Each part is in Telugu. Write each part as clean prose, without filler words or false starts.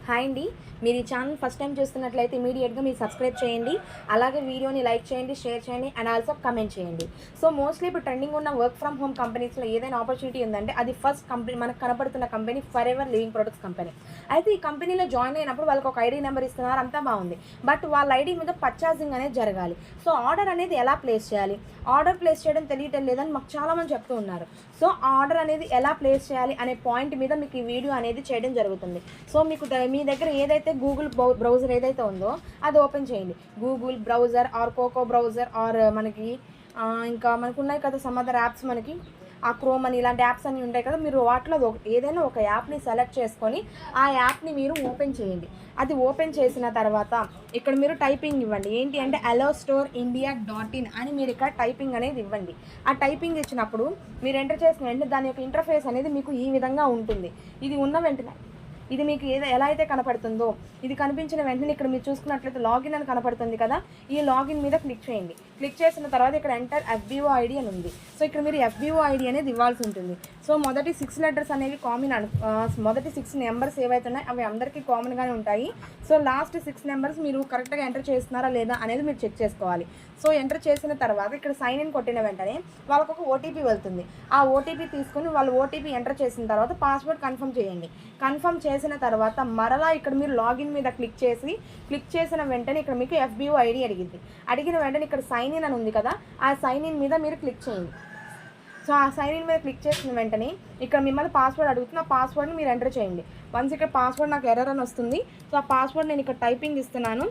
హాయ్ అండి. మీరు ఈ ఛానల్ ఫస్ట్ టైం చూస్తున్నట్లయితే ఇమీడియట్గా మీరు సబ్స్క్రైబ్ చేయండి. అలాగే వీడియోని లైక్ చేయండి, షేర్ చేయండి అండ్ ఆల్సో కమెంట్ చేయండి. సో మోస్ట్లీ ఇప్పుడు ట్రెండింగ్ ఉన్న వర్క్ ఫ్రమ్ హోమ్ కంపెనీస్లో ఏదైనా ఆపర్చునిటీ ఉందంటే అది ఫస్ట్ కంపెనీ మనకు కనపడుతున్న company for ever living products company. అయితే ఈ కంపెనీలో జాయిన్ అయినప్పుడు వాళ్ళకి ఒక ఐడి నెంబర్ ఇస్తున్నారు, అంతా బాగుంది. బట్ వాళ్ళ ఐడి మీద పర్చేసింగ్ అనేది జరగాలి. సో ఆర్డర్ అనేది ఎలా ప్లేస్ చేయాలి, ఆర్డర్ ప్లేస్ చేయడం తెలియటం లేదని మాకు చాలామంది చెప్తూ ఉన్నారు. సో ఆ ఆర్డర్ అనేది ఎలా ప్లేస్ చేయాలి అనే పాయింట్ మీద మీకు ఈ వీడియో అనేది చేయడం జరుగుతుంది. సో మీకు మీ దగ్గర ఏదైతే గూగుల్ బ్రౌజర్ ఏదైతే ఉందో అది ఓపెన్ చేయండి. గూగుల్ బ్రౌజర్ ఆర్ కోకో బ్రౌజర్ ఆర్ మనకి ఇంకా మనకు ఉన్నాయి కదా సమ్ అదర్ యాప్స్, మనకి ఆ క్రోమ్ అని ఇలాంటి యాప్స్ అన్నీ ఉంటాయి కదా. మీరు వాటిలో ఏదైనా ఒక యాప్ని సెలెక్ట్ చేసుకొని ఆ యాప్ని మీరు ఓపెన్ చేయండి. అది ఓపెన్ చేసిన తర్వాత ఇక్కడ మీరు టైపింగ్ ఇవ్వండి. ఏంటి అంటే allostorindia.in అని మీరు ఇక్కడ టైపింగ్ అనేది ఇవ్వండి. ఆ టైపింగ్ ఇచ్చినప్పుడు మీరు ఎంటర్ చేసిన వెంటనే దాని యొక్క ఇంటర్ఫేస్ అనేది మీకు ఈ విధంగా ఉంటుంది. ఇది ఉన్న వెంటనే ఇది మీకు ఎలా అయితే కనపడుతుందో, ఇది కనిపించిన వెంటనే ఇక్కడ మీరు చూసుకున్నట్లయితే లాగిన్ అని కనపడుతుంది కదా. ఈ లాగిన్ మీద క్లిక్ చేయండి. క్లిక్ చేసిన తర్వాత ఇక్కడ ఎంటర్ FBO ఐడి అని ఉంది. సో ఇక్కడ మీరు FBO ఐడి అనేది ఇవ్వాల్సి ఉంటుంది. సో మొదటి 6 లెటర్స్ అనేవి కామన్ మొదటి 6 నెంబర్స్ ఏవైతే ఉన్నాయో అవి అందరికీ కామన్గానే ఉంటాయి. సో లాస్ట్ 6 నెంబర్స్ మీరు కరెక్ట్గా ఎంటర్ చేస్తున్నారా లేదా అనేది మీరు చెక్ చేసుకోవాలి. సో ఎంటర్ చేసిన తర్వాత ఇక్కడ సైన్ ఇన్ కొట్టిన వెంటనే వాళ్ళకు ఒక ఓటీపీ వెళ్తుంది. ఆ ఓటీపీ తీసుకొని వాళ్ళు ఓటీపీ ఎంటర్ చేసిన తర్వాత పాస్వర్డ్ కన్ఫర్మ్ చేయండి. కన్ఫర్మ్ చేసిన తర్వాత మరలా ఇక్కడ మీరు లాగిన్ మీద క్లిక్ చేసిన వెంటనే ఇక్కడ మీకు FBO ఐడి అడిగిన వెంటనే ఇక్కడ సైన్ ఇన్ అని ఉంది కదా, ఆ సైన్ ఇన్ మీద మీరు క్లిక్ చేయండి. సో ఆ సైన్ ఇన్ మీద క్లిక్ చేసిన వెంటనే ఇక్కడ మిమ్మల్ని పాస్వర్డ్ అడుగుతుంది. ఆ పాస్వర్డ్ని మీరు ఎంటర్ చేయండి. వన్స్ ఇక్కడ పాస్వర్డ్ నాకు ఎర్రర్ అని వస్తుంది. సో ఆ పాస్వర్డ్ నేను ఇక్కడ టైపింగ్ ఇస్తున్నాను.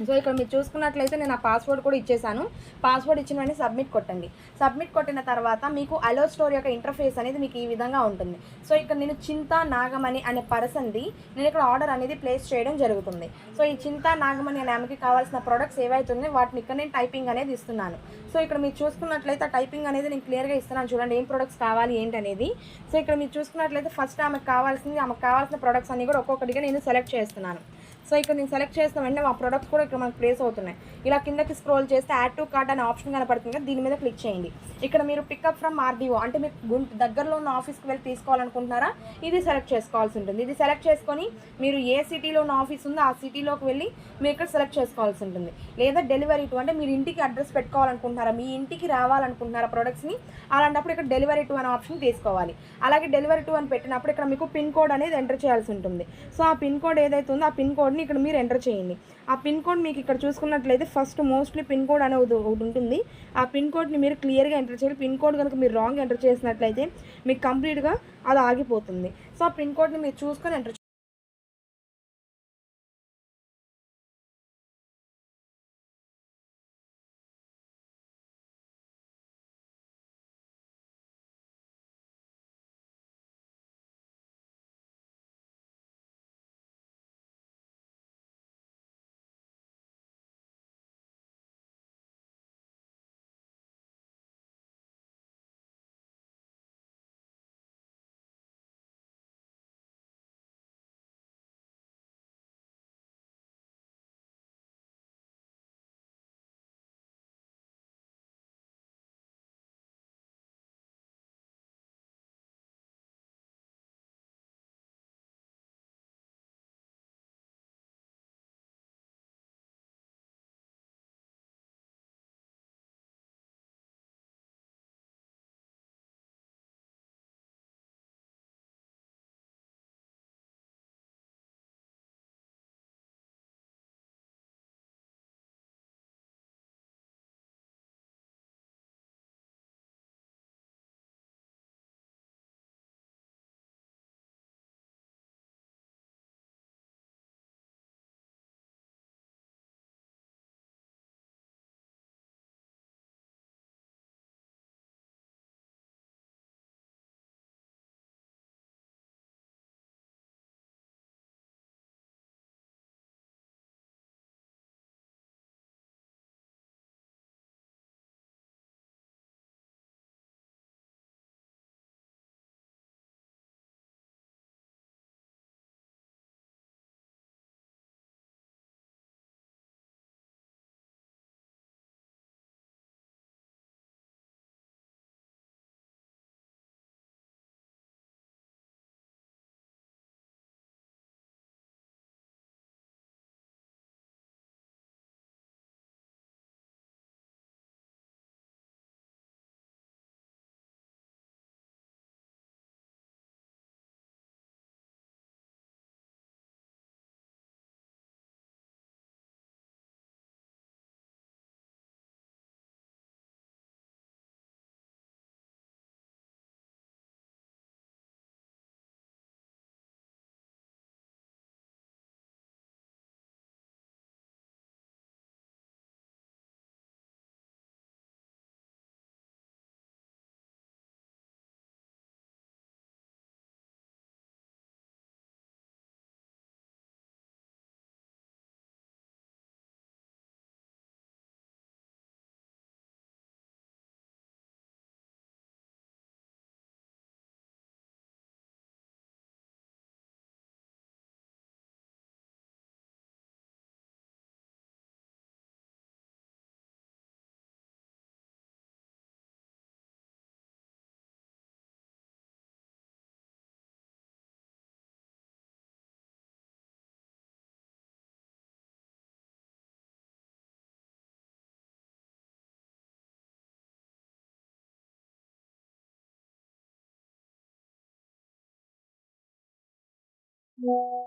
సో ఇక్కడ మీరు చూసుకున్నట్లయితే నేను ఆ పాస్వర్డ్ కూడా ఇచ్చేసాను. పాస్వర్డ్ ఇచ్చిన వెంటనే సబ్మిట్ కొట్టండి. సబ్మిట్ కొట్టిన తర్వాత మీకు అలో స్టోర్ యొక్క ఇంటర్ఫేస్ అనేది మీకు ఈ విధంగా ఉంటుంది. సో ఇక్కడ నేను చింతా నాగమణి అనే పర్సన్ది నేను ఇక్కడ ఆర్డర్ అనేది ప్లేస్ చేయడం జరుగుతుంది. సో ఈ చింతా నాగమణి అనే ఆమెకి కావాల్సిన ప్రొడక్ట్స్ ఏవైతే ఉన్నాయో వాటిని ఇక్కడ నేను టైపింగ్ అనేది ఇస్తున్నాను. సో ఇక్కడ మీరు చూసుకున్నట్లయితే ఆ టైపింగ్ అనేది నేను క్లియర్గా ఇస్తున్నాను. చూడండి ఏం ప్రొడక్ట్స్ కావాలి ఏంటి అనేది. సో ఇక్కడ మీరు చూసుకున్నట్లయితే ఫస్ట్ ఆమెకు కావాల్సిన ప్రొడక్ట్స్ అన్ని కూడా ఒక్కొక్కటిగా నేను సెలెక్ట్ చేస్తున్నాను. సో ఇక్కడ నేను సెలెక్ట్ చేసిన వెంటనే ఆ ప్రొడక్ట్స్ కూడా ఇక్కడ మనకు ప్లేస్ అవుతున్నాయి. ఇలా కిందకి స్క్రోల్ చేస్తే యాడ్ టు కార్ట్ అనే ఆప్షన్ కనపడుతుంది కదా, దీని మీద క్లిక్ చేయండి. ఇక్కడ మీరు పికప్ ఫ్రమ్ RDO అంటే మీకు దగ్గరలో ఉన్న ఆఫీస్కి వెళ్ళి తీసుకోవాలనుకుంటున్నారా, ఇది సెలెక్ట్ చేసుకోవాల్సి ఉంటుంది. ఇది సెలెక్ట్ చేసుకొని మీరు ఏ సిటీలో ఉన్న ఆఫీస్ ఉందో ఆ సిటీలోకి వెళ్ళి మీరు ఇక్కడ సెలెక్ట్ చేసుకోవాల్సి ఉంటుంది. లేదా డెలివరీ టు అంటే మీరు ఇంటికి అడ్రస్ పెట్టుకోవాలనుకుంటున్నారా, మీ ఇంటికి రావాలనుకుంటున్నారా ప్రొడక్ట్స్ని, అలాంటప్పుడు ఇక్కడ డెలివరీ టు అనే ఆప్షన్ తీసుకోవాలి. అలాగే డెలివరీ టు అని పెట్టినప్పుడు ఇక్కడ మీకు పిన్ కోడ్ అనేది ఎంటర్ చేయాల్సి ఉంటుంది. సో ఆ పిన్ కోడ్ ఏదైతే ఉందో ఆ పిన్ కోడ్ని ఇక్కడ మీరు ఎంటర్ చేయండి. ఆ పిన్ కోడ్ మీకు ఇక్కడ చూసుకున్నట్లయితే ఫస్ట్ మోస్ట్లీ పిన్ కోడ్ అనేది ఒకటి ఉంటుంది. ఆ పిన్ కోడ్ని మీరు క్లియర్గా ఎంటర్ చేయాలి. పిన్ కోడ్ కనుక మీరు రాంగ్ ఎంటర్ చేసినట్లయితే మీకు కంప్లీట్గా అది ఆగిపోతుంది. సో ఆ పిన్ కోడ్ని మీరు చూసుకొని ఎంటర్ Yeah.